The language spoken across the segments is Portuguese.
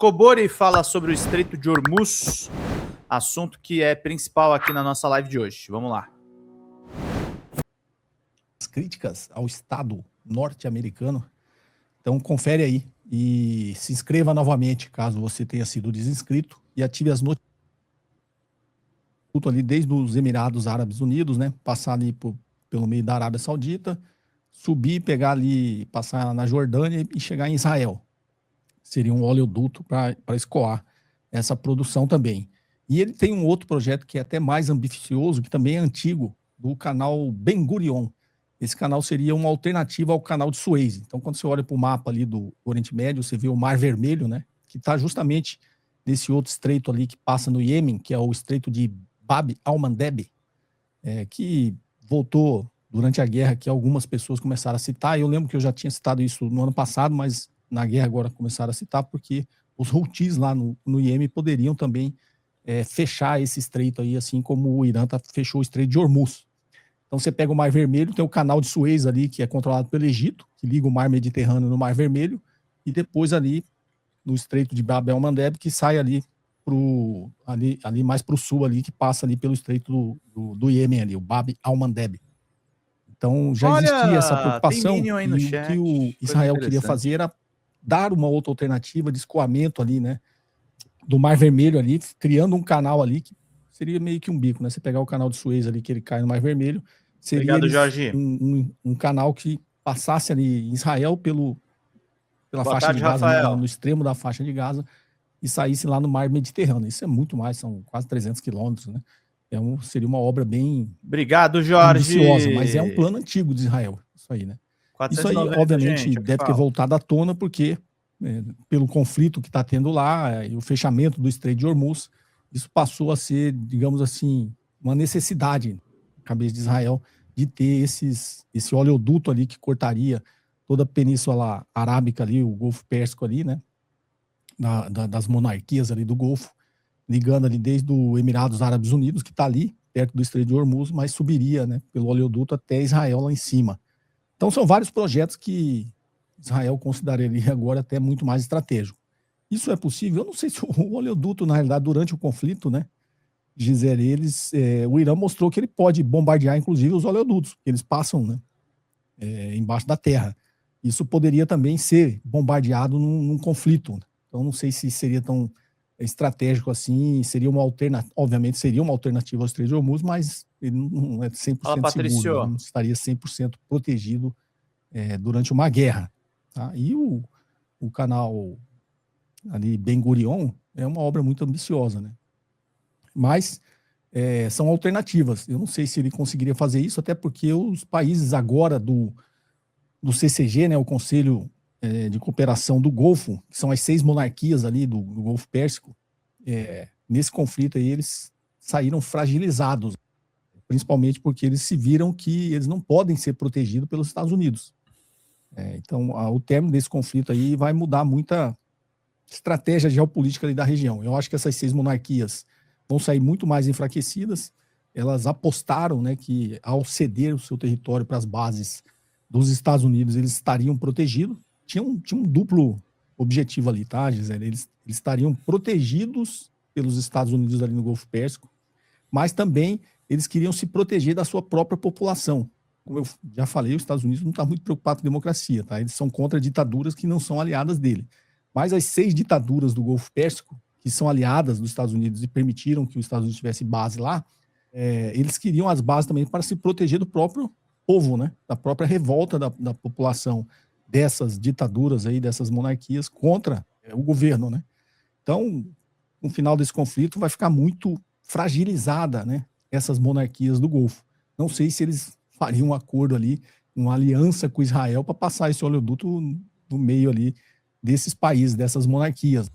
Cobori fala sobre o Estreito de Hormuz, assunto que é principal aqui na nossa live de hoje. Vamos lá. As críticas ao Estado norte-americano. Então confere aí e se inscreva novamente, caso você tenha sido desinscrito, e ative as notificações ali desde os Emirados Árabes Unidos, né? Passar ali pelo meio da Arábia Saudita, subir, pegar ali, passar na Jordânia e chegar em Israel. Seria um oleoduto para escoar essa produção também. E ele tem um outro projeto que é até mais ambicioso, que também é antigo, do canal Ben Gurion. Esse canal seria uma alternativa ao canal de Suez. Então, quando você olha para o mapa ali do Oriente Médio, você vê o Mar Vermelho, né? Que está justamente nesse outro estreito ali que passa no Iêmen, que é o estreito de Bab al-Mandeb, que voltou durante a guerra, que algumas pessoas começaram a citar. Eu lembro que eu já tinha citado isso no ano passado, mas na guerra agora começaram a citar, porque os Houthis lá no Iêmen poderiam também fechar esse estreito aí, assim como o Irã fechou o estreito de Hormuz. Então você pega o Mar Vermelho, tem o canal de Suez ali, que é controlado pelo Egito, que liga o Mar Mediterrâneo no Mar Vermelho, e depois ali no estreito de Bab el-Mandeb, que sai ali mais para o sul ali, que passa ali pelo estreito do Iêmen ali, o Bab al-Mandeb. Então já existia essa preocupação, e o que o Israel queria fazer era dar uma outra alternativa de escoamento ali, né, do Mar Vermelho ali, criando um canal ali que seria meio que um bico, né? Você pegar o canal de Suez ali, que ele cai no Mar Vermelho, seria um canal que passasse ali em Israel pela faixa de Gaza, no extremo da faixa de Gaza, e saísse lá no Mar Mediterrâneo. Isso é muito mais, são quase 300 quilômetros, né? Seria uma obra bem... Obrigado, Jorge! Ambiciosa, mas é um plano antigo de Israel, isso aí, né? 490, isso aí, obviamente, deve ter voltado à tona, porque pelo conflito que está tendo lá, e o fechamento do Estreito de Hormuz, isso passou a ser, digamos assim, uma necessidade na cabeça de Israel de ter esse oleoduto ali que cortaria toda a Península Arábica ali, o Golfo Pérsico ali, né? Das monarquias ali do Golfo, ligando ali desde o Emirados Árabes Unidos, que está ali, perto do Estreito de Hormuz, mas subiria, né, pelo oleoduto até Israel lá em cima. Então são vários projetos que Israel consideraria agora até muito mais estratégico. Isso é possível? Eu não sei se o oleoduto, na realidade, durante o conflito, né, dizer o Irã mostrou que ele pode bombardear, inclusive, os oleodutos, que eles passam, né, embaixo da terra. Isso poderia também ser bombardeado num conflito. Então, não sei se seria tão estratégico assim, seria uma alternativa, obviamente seria uma alternativa ao Estreito de Hormuz, mas ele não é 100% seguro, né? Não estaria 100% protegido durante uma guerra. Tá? E o canal ali, Ben Gurion, é uma obra muito ambiciosa, né? Mas são alternativas. Eu não sei se ele conseguiria fazer isso, até porque os países agora do CCG, né, o Conselho de Cooperação do Golfo, que são as 6 monarquias ali do Golfo Pérsico, nesse conflito aí eles saíram fragilizados, principalmente porque eles se viram que eles não podem ser protegidos pelos Estados Unidos. Então, o término desse conflito aí vai mudar muita estratégia geopolítica ali da região. Eu acho que essas 6 monarquias vão sair muito mais enfraquecidas. Elas apostaram, né, que ao ceder o seu território para as bases dos Estados Unidos, eles estariam protegidos. Tinha um duplo objetivo ali, tá, Gisele? Eles estariam protegidos pelos Estados Unidos ali no Golfo Pérsico, mas também eles queriam se proteger da sua própria população. Como eu já falei, os Estados Unidos não está muito preocupado com democracia, tá? Eles são contra ditaduras que não são aliadas dele. Mas as 6 ditaduras do Golfo Pérsico, que são aliadas dos Estados Unidos e permitiram que os Estados Unidos tivesse base lá, eles queriam as bases também para se proteger do próprio povo, né? Da própria revolta da população dessas ditaduras aí, dessas monarquias contra o governo, né? Então, no final desse conflito vai ficar muito fragilizada, né, essas monarquias do Golfo. Não sei se eles fariam um acordo ali, uma aliança com Israel para passar esse oleoduto no meio ali desses países, dessas monarquias.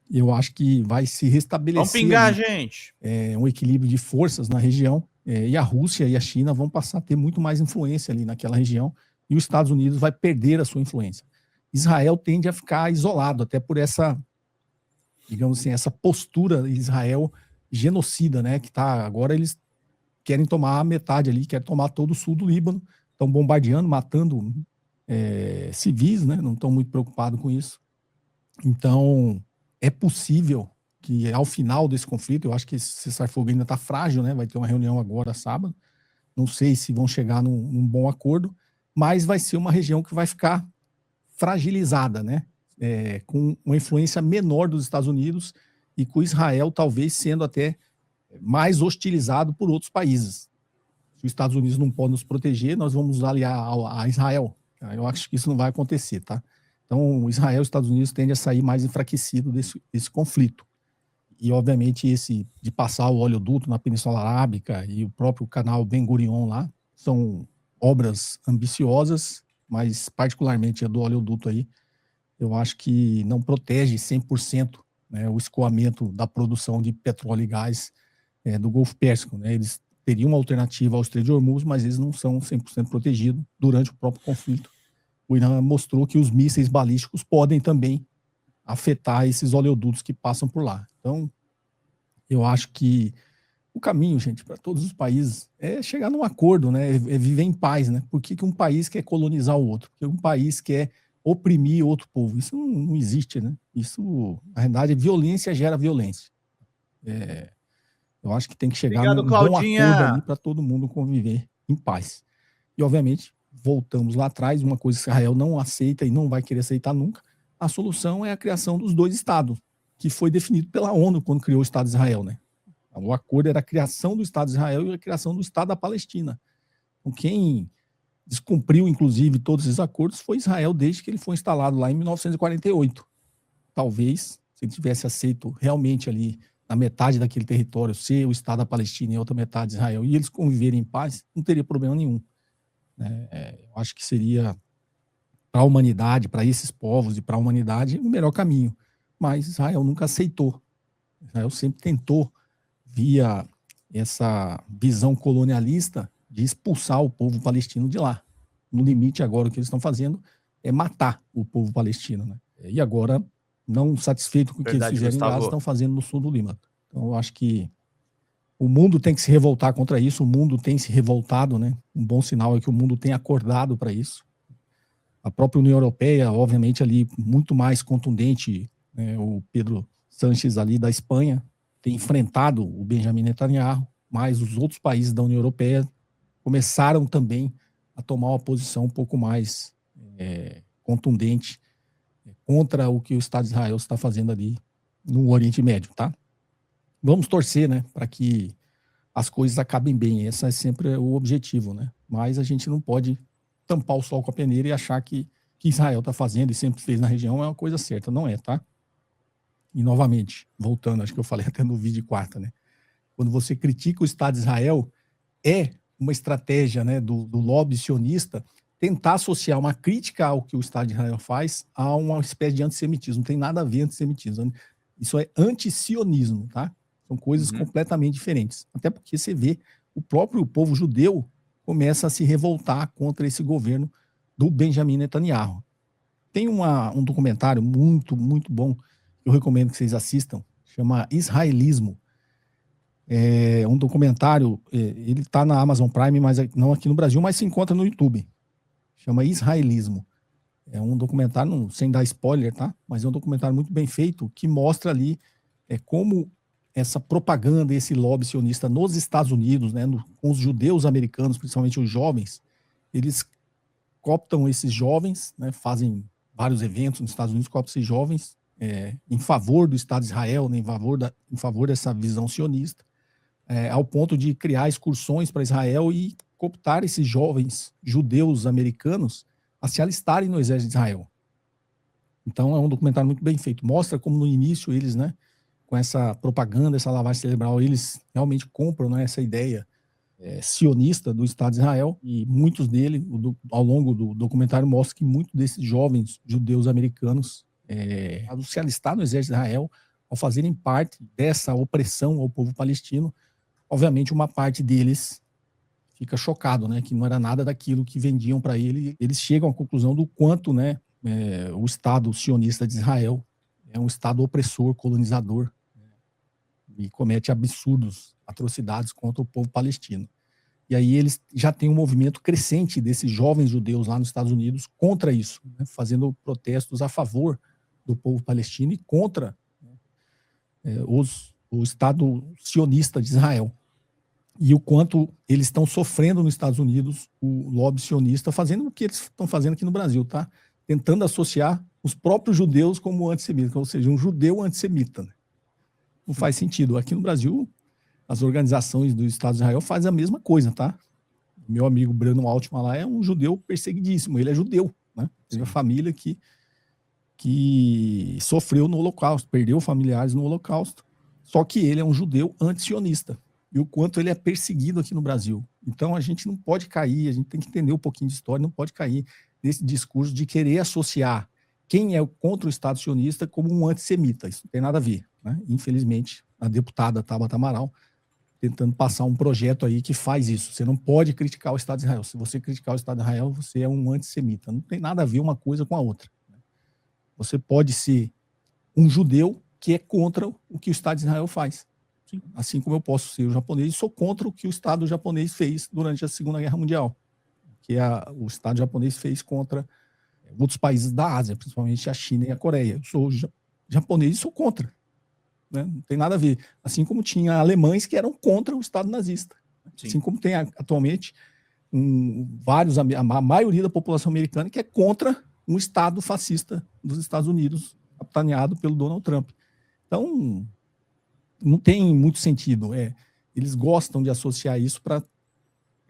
Eu acho que vai se restabelecer. Vamos pingar, gente! Um equilíbrio de forças na região, e a Rússia e a China vão passar a ter muito mais influência ali naquela região, e os Estados Unidos vai perder a sua influência. Israel tende a ficar isolado, até por essa, digamos assim, essa postura de Israel genocida, né? Que tá, agora eles querem tomar a metade ali, querem tomar todo o sul do Líbano, estão bombardeando, matando civis, né? Não estão muito preocupados com isso. Então, é possível que ao final desse conflito, eu acho que esse cessar-fogo ainda está frágil, né? Vai ter uma reunião agora sábado, não sei se vão chegar num bom acordo, mas vai ser uma região que vai ficar fragilizada, né? Com uma influência menor dos Estados Unidos e com Israel talvez sendo até mais hostilizado por outros países. Se os Estados Unidos não podem nos proteger, nós vamos aliar a Israel. Eu acho que isso não vai acontecer, tá? Então, Israel e os Estados Unidos tendem a sair mais enfraquecidos desse conflito. E, obviamente, esse de passar o oleoduto na Península Arábica e o próprio canal Ben Gurion lá são obras ambiciosas, mas particularmente a do oleoduto aí, eu acho que não protege 100%, né, o escoamento da produção de petróleo e gás do Golfo Pérsico, né? Eles teriam uma alternativa ao Estreito de Hormuz, mas eles não são 100% protegidos durante o próprio conflito. O Irã mostrou que os mísseis balísticos podem também afetar esses oleodutos que passam por lá. Então, eu acho que o caminho, gente, para todos os países é chegar num acordo, né? É viver em paz, né? Por que um país quer colonizar o outro? Porque um país quer oprimir outro povo. Isso não existe, né? Isso, na verdade, violência gera violência. Eu acho que tem que chegar num bom acordo ali para todo mundo conviver em paz. E, obviamente, voltamos lá atrás, uma coisa que Israel não aceita e não vai querer aceitar nunca, a solução é a criação dos dois estados, que foi definido pela ONU quando criou o Estado de Israel, né? O acordo era a criação do Estado de Israel e a criação do Estado da Palestina. Então, quem descumpriu, inclusive, todos esses acordos foi Israel desde que ele foi instalado lá em 1948. Talvez, se ele tivesse aceito realmente ali, na metade daquele território, ser o Estado da Palestina e a outra metade de Israel, e eles conviverem em paz, não teria problema nenhum. Eu acho que seria para a humanidade, para esses povos e para a humanidade, o melhor caminho. Mas Israel nunca aceitou. Israel sempre tentou, via essa visão colonialista, de expulsar o povo palestino de lá. No limite, agora, o que eles estão fazendo é matar o povo palestino, né? E agora, não satisfeito com o que eles fizeram em Gaza, estão fazendo no sul do Líbano. Então, eu acho que o mundo tem que se revoltar contra isso, o mundo tem se revoltado, né? Um bom sinal é que o mundo tem acordado para isso. A própria União Europeia, obviamente, ali muito mais contundente, né? O Pedro Sánchez ali da Espanha tem enfrentado o Benjamin Netanyahu, mas os outros países da União Europeia começaram também a tomar uma posição um pouco mais contundente contra o que o Estado de Israel está fazendo ali no Oriente Médio, tá? Vamos torcer, né, para que as coisas acabem bem. Esse é sempre o objetivo, né? Mas a gente não pode tampar o sol com a peneira e achar que Israel está fazendo e sempre fez na região é uma coisa certa. Não é, tá? E, novamente, voltando, acho que eu falei até no vídeo de quarta, né? Quando você critica o Estado de Israel, é uma estratégia, né, do lobby sionista tentar associar uma crítica ao que o Estado de Israel faz a uma espécie de antissemitismo. Não tem nada a ver com antissemitismo. Isso é antisionismo, tá? São coisas completamente diferentes. Até porque você vê o próprio povo judeu começa a se revoltar contra esse governo do Benjamin Netanyahu. Tem um documentário muito, muito bom, eu recomendo que vocês assistam, chama Israelismo. É um documentário, ele está na Amazon Prime, mas não aqui no Brasil, mas se encontra no YouTube. Chama Israelismo. É um documentário, sem dar spoiler, tá? Mas é um documentário muito bem feito, que mostra ali como essa propaganda, esse lobby sionista nos Estados Unidos, né, com os judeus americanos, principalmente os jovens, eles cooptam esses jovens, né, fazem vários eventos nos Estados Unidos, cooptam esses jovens em favor do Estado de Israel, né, em favor dessa visão sionista, ao ponto de criar excursões para Israel e cooptar esses jovens judeus americanos a se alistarem no exército de Israel. Então é um documentário muito bem feito. Mostra como no início eles, né, com essa propaganda, essa lavagem cerebral, eles realmente compram, né, essa ideia sionista do Estado de Israel, e muitos deles, ao longo do documentário, mostra que muitos desses jovens judeus americanos ao se alistar no exército de Israel, ao fazerem parte dessa opressão ao povo palestino, obviamente uma parte deles fica chocado, né, que não era nada daquilo que vendiam para ele. Eles chegam à conclusão do quanto, né, o Estado sionista de Israel é um Estado opressor, colonizador, e comete absurdos, atrocidades contra o povo palestino. E aí eles já têm um movimento crescente desses jovens judeus lá nos Estados Unidos contra isso, né, fazendo protestos a favor do povo palestino e contra, né, o Estado sionista de Israel. E o quanto eles estão sofrendo nos Estados Unidos, o lobby sionista, fazendo o que eles estão fazendo aqui no Brasil, tá? Tentando associar os próprios judeus como antissemitas, ou seja, um judeu antissemita. Né? Não faz sentido. Aqui no Brasil, as organizações do Estado de Israel fazem a mesma coisa, tá? Meu amigo Breno Altman lá é um judeu perseguidíssimo, ele é judeu, né? Teve a família que sofreu no Holocausto, perdeu familiares no Holocausto, só que ele é um judeu antisionista. E o quanto ele é perseguido aqui no Brasil. Então a gente não pode cair, a gente tem que entender um pouquinho de história, não pode cair nesse discurso de querer associar quem é contra o Estado sionista como um antissemita. Isso não tem nada a ver. Né? Infelizmente, a deputada Tabata Amaral tentando passar um projeto aí que faz isso. Você não pode criticar o Estado de Israel. Se você criticar o Estado de Israel, você é um antissemita. Não tem nada a ver uma coisa com a outra. Você pode ser um judeu que é contra o que o Estado de Israel faz. Sim. Assim como eu posso ser o japonês, sou contra o que o Estado japonês fez durante a Segunda Guerra Mundial, que o Estado japonês fez contra outros países da Ásia, principalmente a China e a Coreia. Eu sou japonês e sou contra. Né? Não tem nada a ver. Assim como tinha alemães que eram contra o Estado nazista. Sim. Assim como tem atualmente a maioria da população americana que é contra um Estado fascista dos Estados Unidos, capitaneado pelo Donald Trump. Então, não tem muito sentido. Eles gostam de associar isso para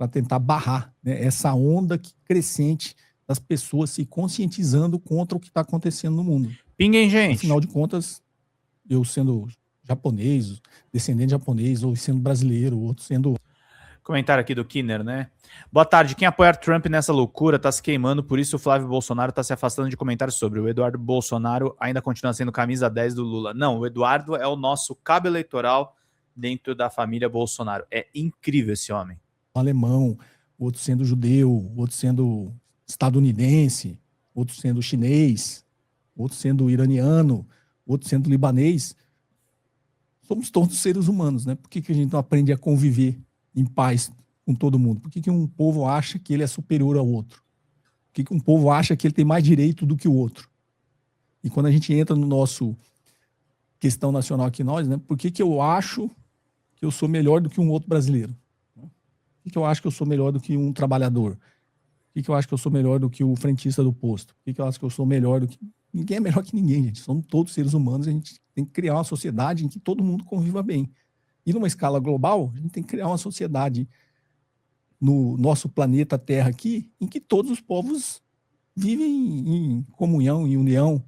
tentar barrar, né, essa onda crescente das pessoas se conscientizando contra o que está acontecendo no mundo. Pinguem, gente. Afinal de contas, eu sendo japonês, descendente de japonês, ou sendo brasileiro, outro sendo... Comentário aqui do Kinner, né? Boa tarde. Quem apoiar Trump nessa loucura tá se queimando, por isso o Flávio Bolsonaro tá se afastando de comentários sobre. O Eduardo Bolsonaro ainda continua sendo camisa 10 do Lula. Não, o Eduardo é o nosso cabo eleitoral dentro da família Bolsonaro. É incrível esse homem. Alemão, outro sendo judeu, outro sendo estadunidense, outro sendo chinês, outro sendo iraniano, outro sendo libanês. Somos todos seres humanos, né? Por que a gente não aprende a conviver em paz com todo mundo? Por que um povo acha que ele é superior ao outro? Por que um povo acha que ele tem mais direito do que o outro? E quando a gente entra no nosso questão nacional aqui nós, né? Por que eu acho que eu sou melhor do que um outro brasileiro? Por que eu acho que eu sou melhor do que um trabalhador? Por que eu acho que eu sou melhor do que o frentista do posto? Por que eu acho que eu sou melhor do que... Ninguém é melhor que ninguém, gente. Somos todos seres humanos, a gente tem que criar uma sociedade em que todo mundo conviva bem. E numa escala global, a gente tem que criar uma sociedade no nosso planeta Terra aqui, em que todos os povos vivem em comunhão, em união,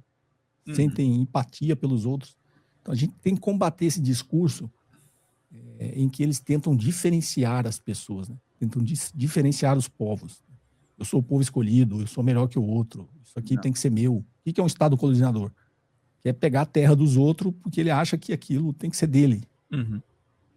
sentem empatia pelos outros. Então a gente tem que combater esse discurso em que eles tentam diferenciar as pessoas, né? Tentam diferenciar os povos. Eu sou o povo escolhido, eu sou melhor que o outro, isso aqui tem que ser meu. O que é um Estado colonizador? Que é pegar a terra dos outros porque ele acha que aquilo tem que ser dele.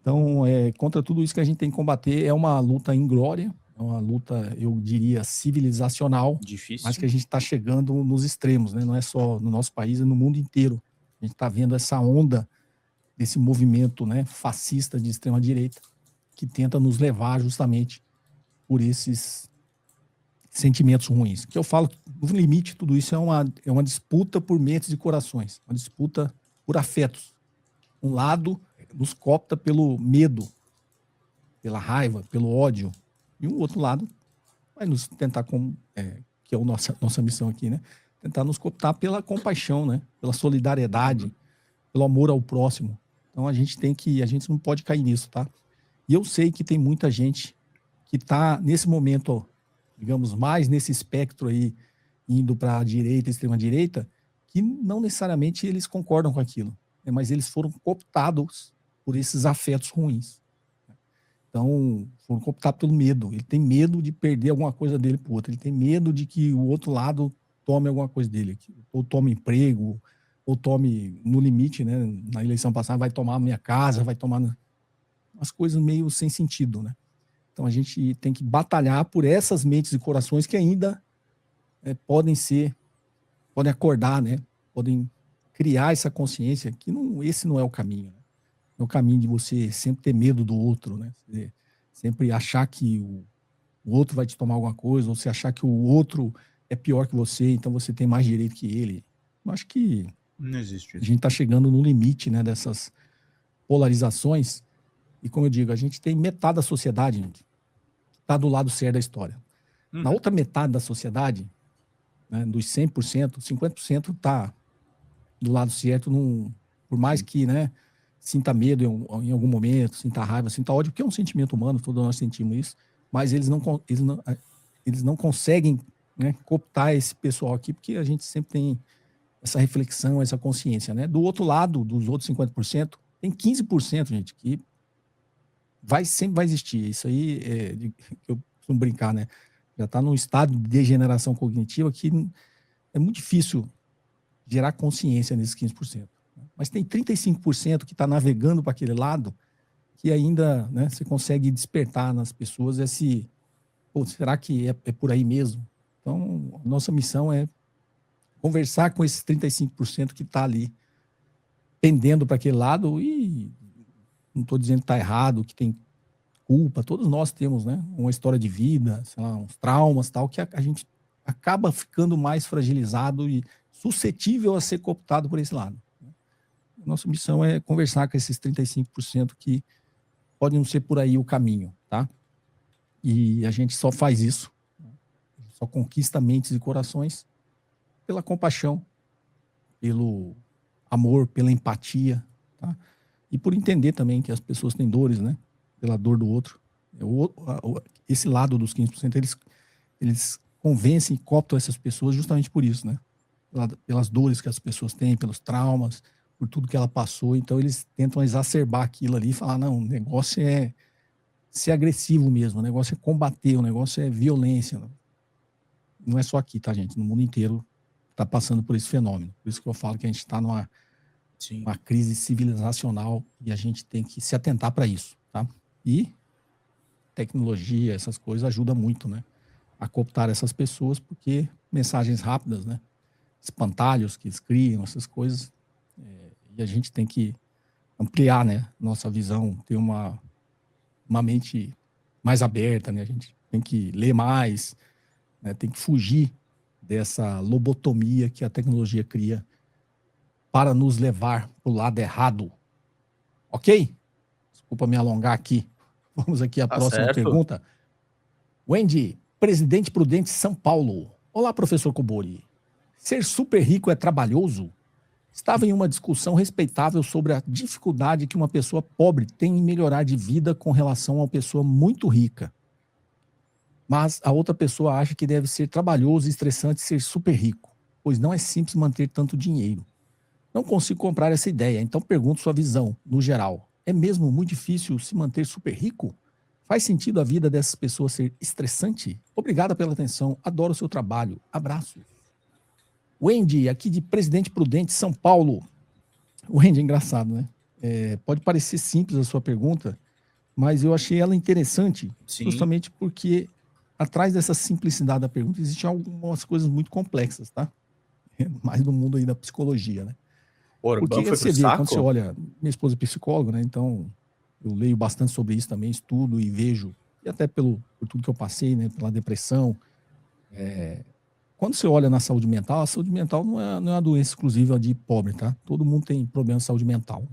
Então, contra tudo isso que a gente tem que combater, é uma luta inglória, é uma luta, eu diria, civilizacional. Difícil. Mas que a gente está chegando nos extremos, né? Não é só no nosso país, é no mundo inteiro. A gente está vendo essa onda desse movimento, né, fascista de extrema-direita que tenta nos levar justamente por esses sentimentos ruins. Que eu falo, no limite, tudo isso é uma disputa por mentes e corações, uma disputa por afetos. Um lado nos coopta pelo medo, pela raiva, pelo ódio, e o outro lado vai nos tentar, que é a nossa missão aqui, né? Tentar nos cooptar pela compaixão, né? Pela solidariedade, pelo amor ao próximo. Então a gente não pode cair nisso, tá? E eu sei que tem muita gente que está nesse momento, digamos, mais nesse espectro aí, indo para a direita, extrema-direita, que não necessariamente eles concordam com aquilo, né? Mas eles foram cooptados por esses afetos ruins. Então, foram cooptados pelo medo. Ele tem medo de perder alguma coisa dele para o outro. Ele tem medo de que o outro lado tome alguma coisa dele. Ou tome emprego, ou tome, no limite, né? Na eleição passada, vai tomar a minha casa, vai tomar umas coisas meio sem sentido, né? Então, a gente tem que batalhar por essas mentes e corações que ainda podem acordar, né? Podem criar essa consciência que esse não é o caminho, né? É o caminho de você sempre ter medo do outro, né? Sempre achar que o outro vai te tomar alguma coisa, ou você achar que o outro é pior que você, então você tem mais direito que ele. Eu acho que não existe isso. A gente está chegando no limite, né, polarizações. E como eu digo, a gente tem metade da sociedade, gente, que está do lado certo da história. Na outra metade da sociedade, né, dos 100%, 50% está do lado certo, por mais que, né, sinta medo em algum momento, sinta raiva, sinta ódio, porque é um sentimento humano, todos nós sentimos isso, mas eles não conseguem, né, cooptar esse pessoal aqui, porque a gente sempre tem essa reflexão, essa consciência, né? Do outro lado, dos outros 50%, tem 15%, gente, que sempre vai existir. Isso aí, eu costumo brincar, né? Já está num estado de degeneração cognitiva que é muito difícil gerar consciência nesses 15%. Mas tem 35% que está navegando para aquele lado que ainda, né, você consegue despertar nas pessoas esse... Pô, será que é por aí mesmo? Então, nossa missão é conversar com esses 35% que está ali pendendo para aquele lado, e não estou dizendo que está errado, que tem culpa, todos nós temos, né, uma história de vida, sei lá, uns traumas, tal, que a gente acaba ficando mais fragilizado e suscetível a ser cooptado por esse lado. Nossa missão é conversar com esses 35% que podem não ser por aí o caminho, tá? E a gente só faz isso, só conquista mentes e corações pela compaixão, pelo amor, pela empatia, tá? E por entender também que as pessoas têm dores, né? Pela dor do outro. Esse lado dos 15%, eles convencem e cooptam essas pessoas justamente por isso, né? Pelas dores que as pessoas têm, pelos traumas, por tudo que ela passou. Então eles tentam exacerbar aquilo ali e falar, não, o negócio é ser agressivo mesmo, o negócio é combater, o negócio é violência. Não é só aqui, tá, gente? No mundo inteiro está passando por esse fenômeno. Por isso que eu falo que a gente está numa crise civilizacional e a gente tem que se atentar para isso, tá? E tecnologia, essas coisas ajudam muito, né? A cooptar essas pessoas, porque mensagens rápidas, né? Espantalhos que eles criam, essas coisas. E a gente tem que ampliar, né? Nossa visão, ter uma mente mais aberta, né? A gente tem que ler mais, né? Tem que fugir dessa lobotomia que a tecnologia cria para nos levar para o lado errado. Ok? Desculpa me alongar aqui. Vamos aqui à próxima pergunta. Wendy, Presidente Prudente, São Paulo. Olá, professor Cobori. Ser super rico é trabalhoso? Estava em uma discussão respeitável sobre a dificuldade que uma pessoa pobre tem em melhorar de vida com relação a uma pessoa muito rica. Mas a outra pessoa acha que deve ser trabalhoso e estressante ser super rico, pois não é simples manter tanto dinheiro. Não consigo comprar essa ideia, então pergunto sua visão, no geral. É mesmo muito difícil se manter super rico? Faz sentido a vida dessas pessoas ser estressante? Obrigada pela atenção, adoro o seu trabalho. Abraços. Wendy, aqui de Presidente Prudente, São Paulo. Wendy, engraçado, né? Pode parecer simples a sua pergunta, mas eu achei ela interessante, justamente porque atrás dessa simplicidade da pergunta existem algumas coisas muito complexas, tá? Mais no mundo aí da psicologia, né? Porque você vê, quando você olha, minha esposa é psicóloga, né? Então eu leio bastante sobre isso também, estudo e vejo, e até por tudo que eu passei, né? Pela depressão. Quando você olha na saúde mental, a saúde mental não é uma doença exclusiva de pobre, tá? Todo mundo tem problema de saúde mental,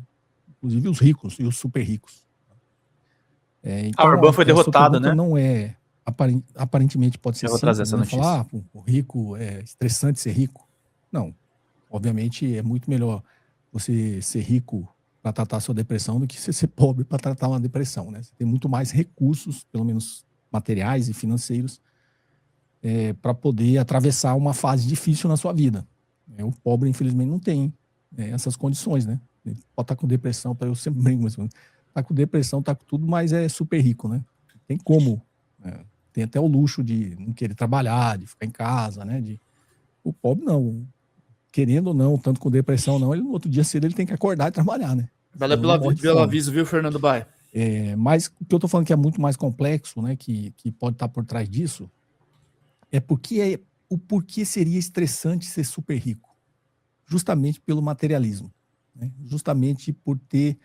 inclusive os ricos e os super ricos. Então, a Urban foi derrotada, né? Não é, aparentemente pode ser simples, essa né? Falar, o rico é estressante ser rico. Não, obviamente é muito melhor você ser rico para tratar a sua depressão do que você ser pobre para tratar uma depressão, né? Você tem muito mais recursos, pelo menos materiais e financeiros, para poder atravessar uma fase difícil na sua vida. O pobre, infelizmente, não tem essas condições, né? Ele pode estar com depressão, eu sempre brinco, mas tá com depressão, tá com tudo, mas é super rico, né? Tem como. Tem até o luxo de não querer trabalhar, de ficar em casa, né? O pobre não. Querendo ou não, tanto com depressão não, ele no outro dia cedo ele tem que acordar e trabalhar, né? Valeu pelo aviso, viu, Fernando Bai? Mas o que eu tô falando que é muito mais complexo, né? Que pode estar por trás disso, o porquê seria estressante ser super rico. Justamente pelo materialismo. Né? Justamente por ter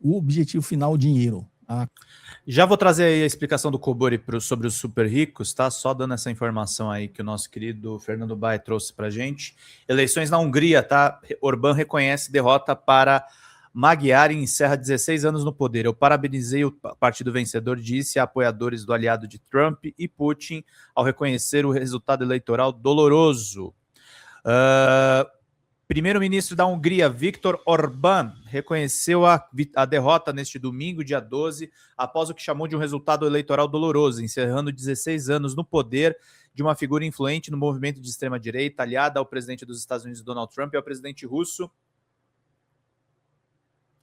o objetivo final, o dinheiro. Já vou trazer aí a explicação do Cobori sobre os super ricos, tá? Só dando essa informação aí que o nosso querido Fernando Bai trouxe pra gente. Eleições na Hungria, tá? Orbán reconhece derrota para Magyar encerra 16 anos no poder. Eu parabenizei o partido vencedor, disse a apoiadores do aliado de Trump e Putin ao reconhecer o resultado eleitoral doloroso. Primeiro-ministro da Hungria, Viktor Orbán, reconheceu a derrota neste domingo, dia 12, após o que chamou de um resultado eleitoral doloroso, encerrando 16 anos no poder de uma figura influente no movimento de extrema-direita, aliada ao presidente dos Estados Unidos, Donald Trump, e ao presidente russo,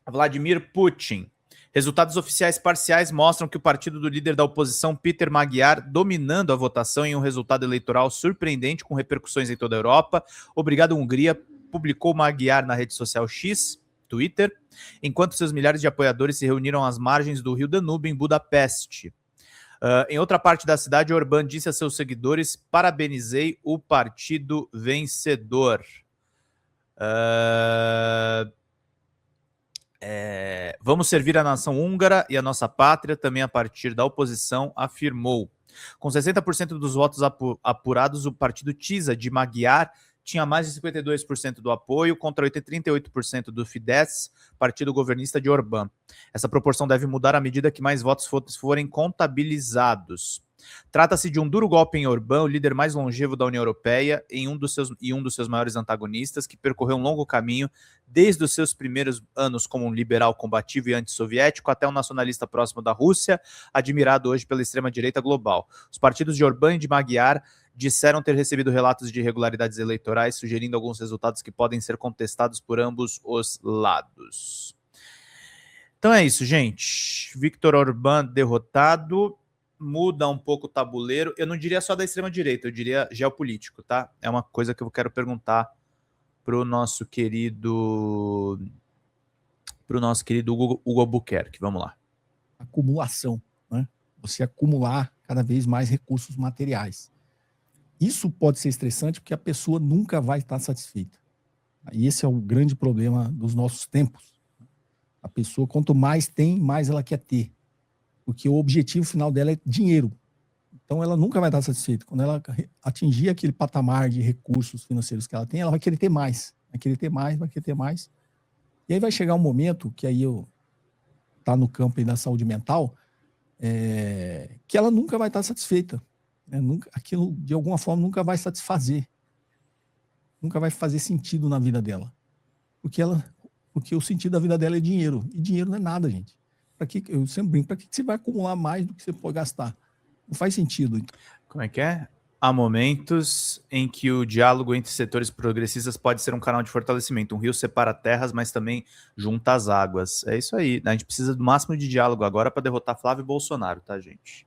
Vladimir Putin. Resultados oficiais parciais mostram que o partido do líder da oposição, Peter Magyar, dominando a votação em um resultado eleitoral surpreendente com repercussões em toda a Europa. Obrigado, Hungria, publicou Magyar na rede social X, Twitter, enquanto seus milhares de apoiadores se reuniram às margens do rio Danúbio, em Budapeste. Em outra parte da cidade, Orbán disse a seus seguidores: parabenizei o partido vencedor. Vamos servir a nação húngara e a nossa pátria, também a partir da oposição, afirmou. Com 60% dos votos apurados, o partido TISA de Magyar tinha mais de 52% do apoio contra 38% do Fidesz, partido governista de Orbán. Essa proporção deve mudar à medida que mais votos forem contabilizados. Trata-se de um duro golpe em Orbán, o líder mais longevo da União Europeia e um dos seus maiores antagonistas, que percorreu um longo caminho desde os seus primeiros anos como um liberal combativo e antissoviético até um nacionalista próximo da Rússia, admirado hoje pela extrema-direita global. Os partidos de Orbán e de Magyar disseram ter recebido relatos de irregularidades eleitorais, sugerindo alguns resultados que podem ser contestados por ambos os lados. Então é isso, gente. Viktor Orbán derrotado, muda um pouco o tabuleiro. Eu não diria só da extrema-direita, eu diria geopolítico, tá? É uma coisa que eu quero perguntar para o nosso querido Hugo Albuquerque. Vamos lá. Acumulação, né? Você acumular cada vez mais recursos materiais. Isso pode ser estressante porque a pessoa nunca vai estar satisfeita. E esse é o grande problema dos nossos tempos. A pessoa, quanto mais tem, mais ela quer ter. Porque o objetivo final dela é dinheiro. Então ela nunca vai estar satisfeita. Quando ela atingir aquele patamar de recursos financeiros que ela tem, ela vai querer ter mais. Vai querer ter mais, vai querer ter mais. E aí vai chegar um momento, que aí tá no campo aí da saúde mental, que ela nunca vai estar satisfeita. Aquilo, de alguma forma, nunca vai satisfazer. Nunca vai fazer sentido na vida dela. Porque o sentido da vida dela é dinheiro. E dinheiro não é nada, gente. Eu sempre brinco, para que você vai acumular mais do que você pode gastar? Não faz sentido. Como é que é? Há momentos em que o diálogo entre setores progressistas pode ser um canal de fortalecimento. Um rio separa terras, mas também junta as águas. É isso aí. A gente precisa do máximo de diálogo agora para derrotar Flávio Bolsonaro, tá, gente?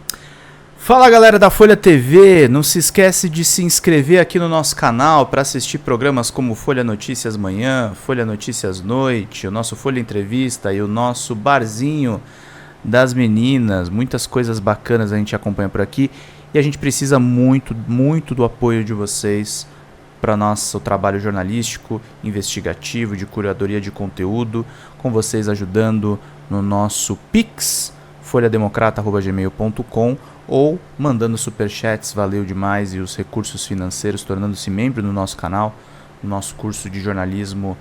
Fala, galera da Folha TV, não se esquece de se inscrever aqui no nosso canal para assistir programas como Folha Notícias Manhã, Folha Notícias Noite, o nosso Folha Entrevista e o nosso Barzinho das Meninas. Muitas coisas bacanas a gente acompanha por aqui e a gente precisa muito, muito do apoio de vocês para nosso trabalho jornalístico, investigativo, de curadoria de conteúdo, com vocês ajudando no nosso Pix, folhademocrata@gmail.com, ou mandando superchats, valeu demais, e os recursos financeiros, tornando-se membro do nosso canal, no nosso curso de jornalismo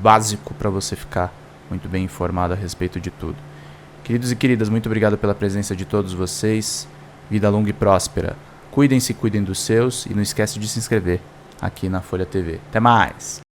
básico, para você ficar muito bem informado a respeito de tudo. Queridos e queridas, muito obrigado pela presença de todos vocês, vida longa e próspera. Cuidem-se, cuidem dos seus, e não esquece de se inscrever aqui na Folha TV. Até mais!